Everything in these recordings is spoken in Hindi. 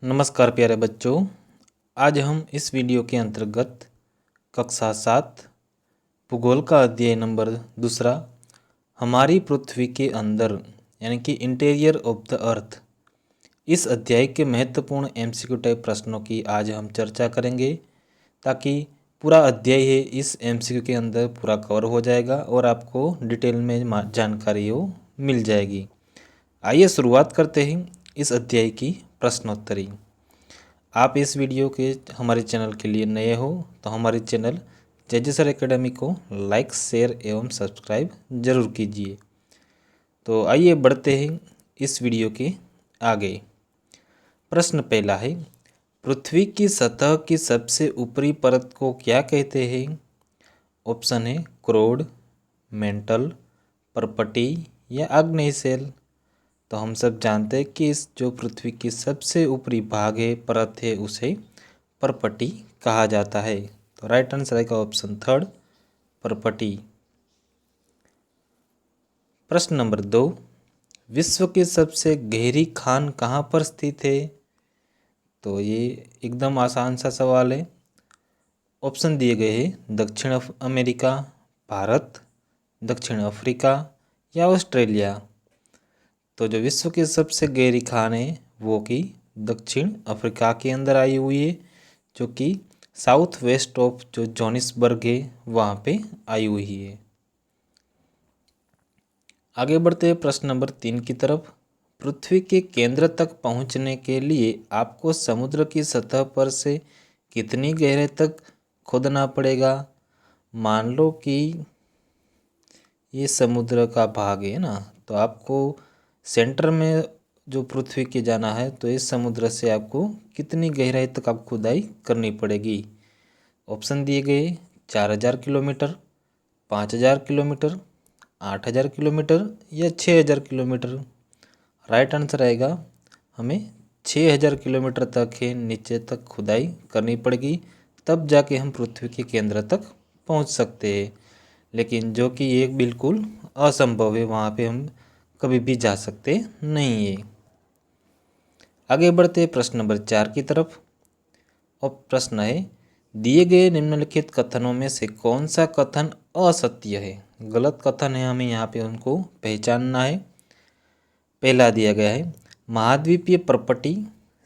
नमस्कार प्यारे बच्चों, आज हम इस वीडियो के अंतर्गत कक्षा 7 भूगोल का अध्याय नंबर 2 हमारी पृथ्वी के अंदर यानी कि इंटीरियर ऑफ द अर्थ, इस अध्याय के महत्वपूर्ण एमसीक्यू टाइप प्रश्नों की आज हम चर्चा करेंगे ताकि पूरा अध्याय है इस एमसीक्यू के अंदर पूरा कवर हो जाएगा और आपको डिटेल में जानकारी हो मिल जाएगी। आइए शुरुआत करते हैं इस अध्याय की प्रश्नोत्तरी। आप इस वीडियो के हमारे चैनल के लिए नए हो तो हमारे चैनल जज सर एकेडमी को लाइक, शेयर एवं सब्सक्राइब जरूर कीजिए। तो आइए बढ़ते हैं इस वीडियो के आगे। प्रश्न पहला है, पृथ्वी की सतह की सबसे ऊपरी परत को क्या कहते हैं? ऑप्शन है क्रोड, मेंटल, परपटी या आग्नेय शेल। तो हम सब जानते हैं कि इस जो पृथ्वी की सबसे ऊपरी भाग है, परत है, उसे परपटी कहा जाता है। तो राइट आंसर आएगा ऑप्शन 3 परपटी। प्रश्न नंबर 2, विश्व की सबसे गहरी खान कहाँ पर स्थित है? तो ये एकदम आसान सा सवाल है। ऑप्शन दिए गए हैं दक्षिण अमेरिका, भारत, दक्षिण अफ्रीका या ऑस्ट्रेलिया। तो जो विश्व की सबसे गहरी खान है वो कि दक्षिण अफ्रीका के अंदर आई हुई है, जो कि साउथ वेस्ट ऑफ जो जोहानिसबर्ग है वहाँ पे आई हुई है। आगे बढ़ते हैं प्रश्न नंबर 3 की तरफ। पृथ्वी के केंद्र तक पहुँचने के लिए आपको समुद्र की सतह पर से कितनी गहराई तक खोदना पड़ेगा? मान लो कि ये समुद्र का भाग है ना, तो आपको सेंटर में जो पृथ्वी के जाना है, तो इस समुद्र से आपको कितनी गहराई तक आप खुदाई करनी पड़ेगी? ऑप्शन दिए गए 4000 किलोमीटर, 5000 किलोमीटर, 8000 किलोमीटर या 6000 किलोमीटर। राइट आंसर आएगा हमें 6000 किलोमीटर तक है नीचे तक खुदाई करनी पड़ेगी, तब जाके हम पृथ्वी के केंद्र तक पहुंच सकते हैं। लेकिन जो कि ये बिल्कुल असंभव है, वहाँ पे हम कभी भी जा सकते नहीं है। आगे बढ़ते प्रश्न नंबर 4 की तरफ। और प्रश्न है, दिए गए निम्नलिखित कथनों में से कौन सा कथन असत्य है? गलत कथन है, हमें यहाँ पे उनको पहचानना है। पहला दिया गया है, महाद्वीपीय प्रॉपर्टी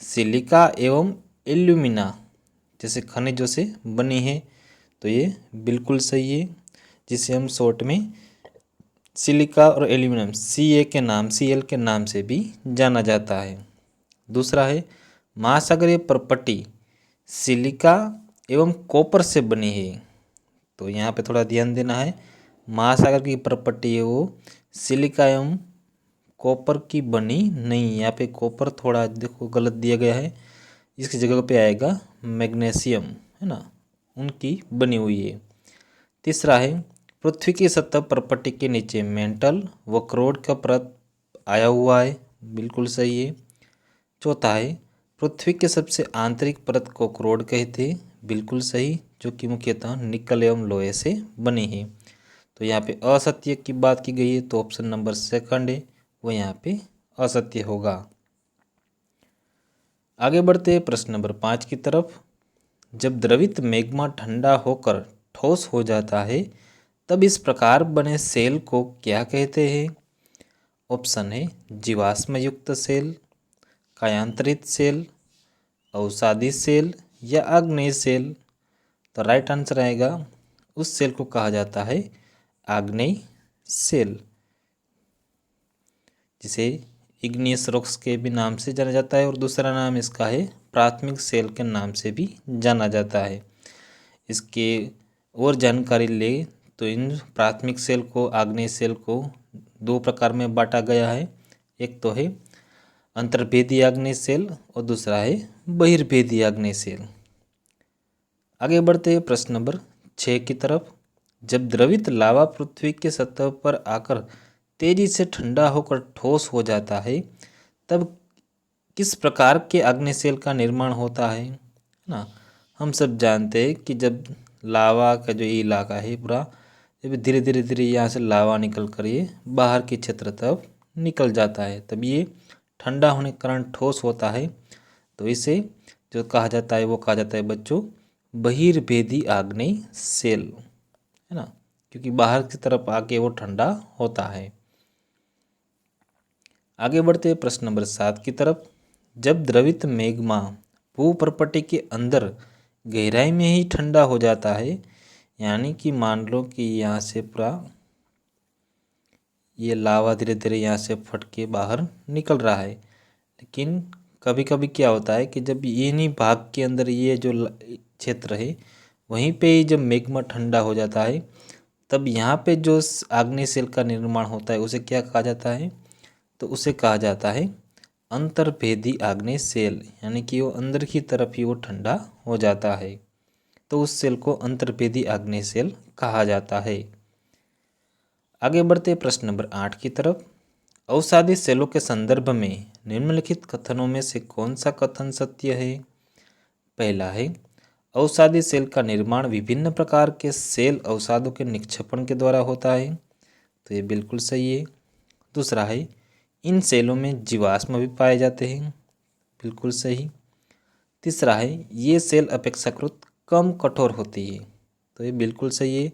सिलिका एवं एल्यूमिना जैसे खनिजों से बनी है। तो ये बिल्कुल सही है, जिसे हम शॉर्ट में सिलिका और एल्यूमिनियम Cl के नाम से भी जाना जाता है। दूसरा है, महासागरीय प्रॉपर्टी सिलिका एवं कॉपर से बनी है। तो यहाँ पे थोड़ा ध्यान देना है, महासागर की प्रॉपर्टी है वो सिलिका एवं कॉपर की बनी नहीं। यहाँ पे कॉपर थोड़ा देखो गलत दिया गया है, इसकी जगह पे आएगा मैग्नीशियम, है ना, उनकी बनी हुई है। तीसरा है, पृथ्वी की सतह प्रॉपर्टी के नीचे मेंटल व क्रोड का परत आया हुआ है। बिल्कुल सही है। चौथा है, पृथ्वी के सबसे आंतरिक परत को क्रोड कहते हैं। बिल्कुल सही, जो कि मुख्यतः निकल एवं लोहे से बनी है। तो यहाँ पे असत्य की बात की गई है, तो ऑप्शन नंबर 2 है वो यहाँ पे असत्य होगा। आगे बढ़ते हैं प्रश्न नंबर 5 की तरफ। जब द्रवित मैग्मा ठंडा होकर ठोस हो जाता है, तब इस प्रकार बने सेल को क्या कहते हैं? ऑप्शन है जीवाश्म युक्त सेल, कायांतरित सेल, अवसादी सेल या आग्नेय सेल। तो राइट आंसर आएगा, उस सेल को कहा जाता है आग्नेय सेल, जिसे इग्नियस रॉक्स के भी नाम से जाना जाता है, और दूसरा नाम इसका है प्राथमिक सेल के नाम से भी जाना जाता है। इसके और जानकारी ले तो इन प्राथमिक सेल को, आग्नेय सेल को 2 प्रकार में बांटा गया है। एक तो है अंतर्भेदी आग्नेय सेल और दूसरा है बहिर्भेदी आग्नेय सेल। आगे बढ़ते हैं प्रश्न नंबर 6 की तरफ। जब द्रवित लावा पृथ्वी के सतह पर आकर तेजी से ठंडा होकर ठोस हो जाता है, तब किस प्रकार के आग्नेय सेल का निर्माण होता है ना? हम सब जानते हैं कि जब लावा का जो इलाका है पूरा, जब धीरे धीरे धीरे यहाँ से लावा निकल कर ये बाहर की क्षेत्र तक निकल जाता है, तब ये ठंडा होने के कारण ठोस होता है। तो इसे जो कहा जाता है वो कहा जाता है बच्चों बहिर्भेदी आग्नेय सेल, है ना, क्योंकि बाहर की तरफ आके वो ठंडा होता है। आगे बढ़ते हैं प्रश्न नंबर 7 की तरफ। जब द्रवित मैग्मा भूपर्पटी के अंदर गहराई में ही ठंडा हो जाता है, यानी कि मान लो कि यहाँ से पूरा ये लावा धीरे धीरे यहाँ से फट के बाहर निकल रहा है, लेकिन कभी कभी क्या होता है कि जब ये नहीं भाग के अंदर ये जो क्षेत्र है वहीं पे ही जब मैग्मा ठंडा हो जाता है, तब यहाँ पे जो आग्नेय सेल का निर्माण होता है उसे क्या कहा जाता है, तो उसे कहा जाता है अंतर्भेदी आग्नेय सेल, यानी कि वो अंदर की तरफ ही वो ठंडा हो जाता है, तो उस सेल को अंतर्भेदी आग्नेय सेल कहा जाता है। आगे बढ़ते प्रश्न नंबर 8 की तरफ। अवसादी सेलों के संदर्भ में निम्नलिखित कथनों में से कौन सा कथन सत्य है। पहला है अवसादी सेल का निर्माण विभिन्न प्रकार के सेल अवसादों के निक्षेपण के द्वारा होता है, तो ये बिल्कुल सही है। दूसरा है इन सेलों में जीवाश्म भी पाए जाते हैं, बिल्कुल सही। तीसरा है ये सेल अपेक्षाकृत कम कठोर होती है, तो ये बिल्कुल सही है।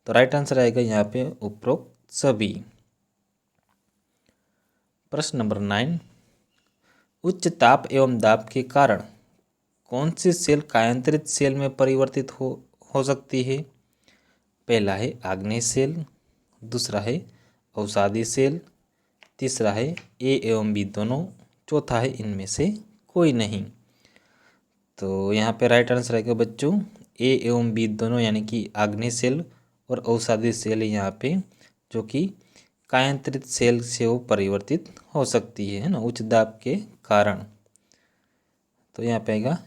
तो राइट आंसर आएगा यहाँ पे उपरोक्त सभी। प्रश्न नंबर 9। उच्च ताप एवं दाब के कारण कौन सी सेल कायांतरित सेल में परिवर्तित हो सकती है। पहला है आग्नेय सेल, दूसरा है अवसादी सेल, तीसरा है ए एवं बी दोनों, चौथा है इनमें से कोई नहीं। तो यहाँ पे राइट आंसर आएगा बच्चों ए एवं बी दोनों, यानी कि आग्नेय सेल और अवसादी सेल यहाँ पे जो कि कायांतरित सेल से वो परिवर्तित हो सकती है ना, उच्च दाब के कारण। तो यहाँ पे आएगा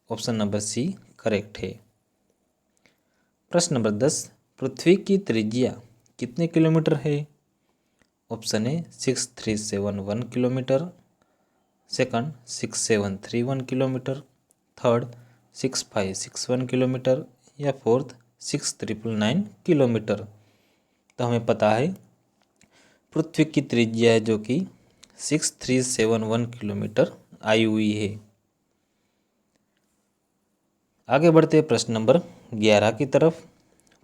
ऑप्शन नंबर सी करेक्ट है। प्रश्न नंबर 10। पृथ्वी की त्रिज्या कितने किलोमीटर है। Option A 6371 kilometre, second 6731 kilometre, third 6561 kilometre, या फोर्थ 6999 किलोमीटर। तो हमें पता है पृथ्वी की त्रिज्या है जो कि 6371 किलोमीटर आई हुई है। आगे बढ़ते हैं प्रश्न नंबर 11 की तरफ।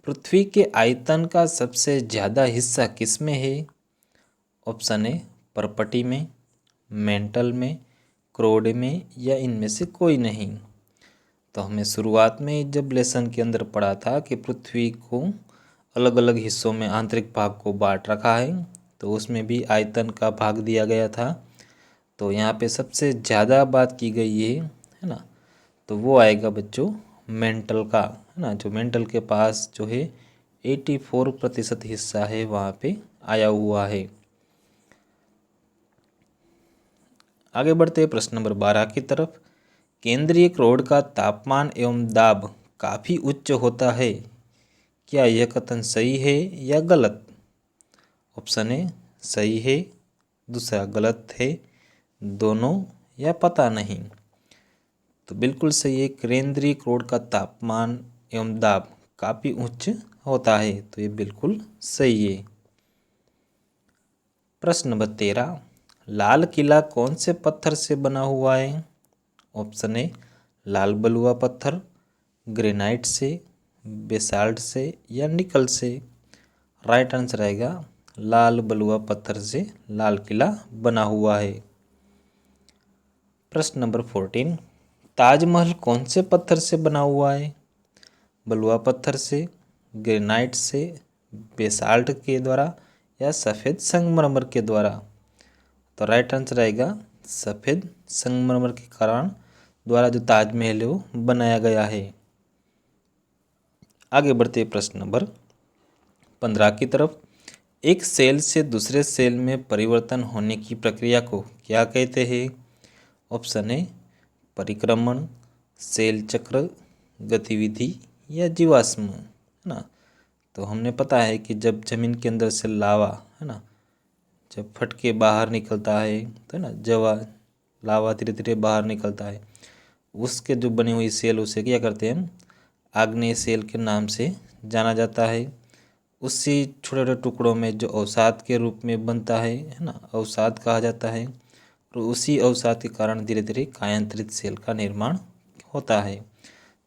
पृथ्वी के आयतन का सबसे ज़्यादा हिस्सा किस में है। ऑप्शन ए परपटी में, मेंटल में, क्रोड में, या इनमें से कोई नहीं। तो हमें शुरुआत में जब लेसन के अंदर पढ़ा था कि पृथ्वी को अलग अलग हिस्सों में आंतरिक भाग को बांट रखा है, तो उसमें भी आयतन का भाग दिया गया था। तो यहाँ पे सबसे ज़्यादा बात की गई है ना, तो वो आएगा बच्चों मेंटल का, है ना, जो मेंटल के पास जो है 84% हिस्सा है वहाँ पे आया हुआ है। आगे बढ़ते हैं प्रश्न नंबर 12 की तरफ। केंद्रीय क्रोड का तापमान एवं दाब काफ़ी उच्च होता है, क्या यह कथन सही है या गलत। ऑप्शन ए सही है, दूसरा गलत है, दोनों, या पता नहीं। तो बिल्कुल सही है, केंद्रीय क्रोड का तापमान एवं दाब काफ़ी उच्च होता है, तो ये बिल्कुल सही है। प्रश्न नंबर 13। लाल किला कौन से पत्थर से बना हुआ है। ऑप्शन ए लाल बलुआ पत्थर, ग्रेनाइट से, बेसाल्ट से, या निकल से। राइट आंसर आएगा लाल बलुआ पत्थर से लाल किला बना हुआ है। प्रश्न नंबर 14। ताजमहल कौन से पत्थर से बना हुआ है। बलुआ पत्थर से, ग्रेनाइट से, बेसाल्ट के द्वारा, या सफ़ेद संगमरमर के द्वारा। तो राइट आंसर आएगा सफ़ेद संगमरमर के कारण द्वारा जो ताजमहल है वो बनाया गया है। आगे बढ़ते प्रश्न नंबर 15 की तरफ। एक सेल से दूसरे सेल में परिवर्तन होने की प्रक्रिया को क्या कहते हैं। ऑप्शन ए परिक्रमण, सेल चक्र, गतिविधि, या जीवाश्म, है ना। तो हमने पता है कि जब जमीन के अंदर से लावा, है ना, जब फट के बाहर निकलता है, तो है ना, जब लावा धीरे धीरे बाहर निकलता है, उसके जो बनी हुई सेल उसे क्या करते हैं हम आग्नेय सेल के नाम से जाना जाता है। उसी छोटे छोटे टुकड़ों में जो अवसाद के रूप में बनता है ना, अवसाद कहा जाता है, और उसी अवसाद के कारण धीरे धीरे कायांतरित सेल का निर्माण होता है।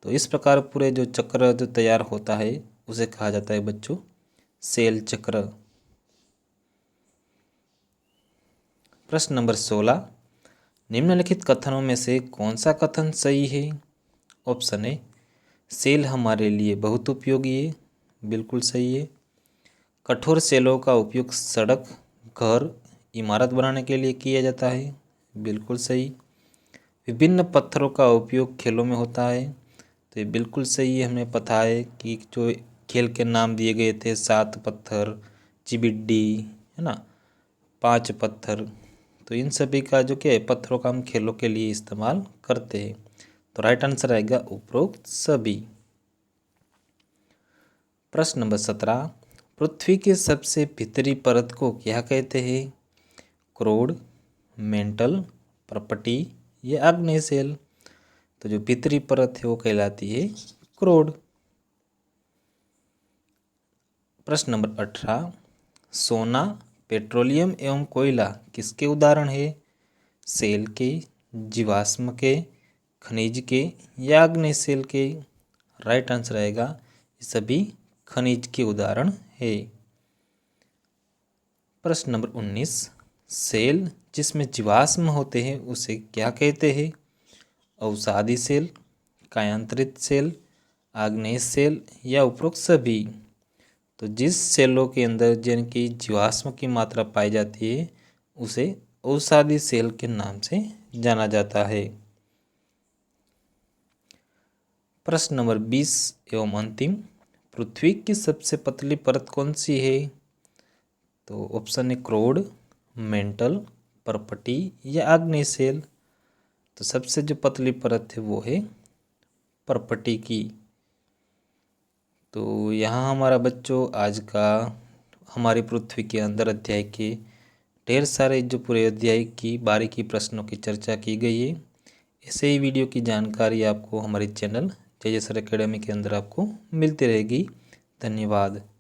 तो इस प्रकार पूरे जो चक्र जो तैयार होता है उसे कहा जाता है बच्चों सेल चक्र। प्रश्न नंबर 16, निम्नलिखित कथनों में से कौन सा कथन सही है? ऑप्शन ए, सेल हमारे लिए बहुत उपयोगी है, बिल्कुल सही है। कठोर सेलों का उपयोग सड़क, घर, इमारत बनाने के लिए किया जाता है, बिल्कुल सही। विभिन्न पत्थरों का उपयोग खेलों में होता है, तो ये बिल्कुल सही है। हमें पता है कि जो खेल के नाम दिए गए थे 7 पत्थर, चिबिड्डी, है ना, 5 पत्थर, तो इन सभी का जो क्या है पत्थरों का हम खेलों के लिए इस्तेमाल करते हैं। तो राइट आंसर आएगा उपरोक्त सभी। प्रश्न नंबर 17, पृथ्वी के सबसे भीतरी परत को क्या कहते हैं? क्रोड, मेंटल, पर्पटी या आग्नेय सेल? तो जो भीतरी परत है वो कहलाती है क्रोड। प्रश्न नंबर 18, सोना, पेट्रोलियम एवं कोयला किसके उदाहरण है? सेल के, जीवाश्म के, खनिज के या आग्नेय सेल के? राइट आंसर आएगा ये सभी खनिज के उदाहरण है। प्रश्न नंबर 19, सेल जिसमें जीवाश्म होते हैं उसे क्या कहते हैं? अवसादी सेल, कायांतरित सेल, आग्नेय सेल या उपरोक्त सभी? तो जिस सेलों के अंदर जिनकी जीवाश्म की मात्रा पाई जाती है उसे अवसादी सेल के नाम से जाना जाता है। प्रश्न नंबर 20 एवं अंतिम, पृथ्वी की सबसे पतली परत कौन सी है? तो ऑप्शन है क्रोड, मेंटल, पर्पटी या आग्नेय सेल? तो सबसे जो पतली परत है वो है पर्पटी की। तो यहाँ हमारा बच्चों आज का हमारी पृथ्वी के अंदर अध्याय के ढेर सारे जो पूरे अध्याय की बारीकी प्रश्नों की चर्चा की गई है। ऐसे ही वीडियो की जानकारी आपको हमारे चैनल जय जय सर एकेडमी के अंदर आपको मिलती रहेगी। धन्यवाद।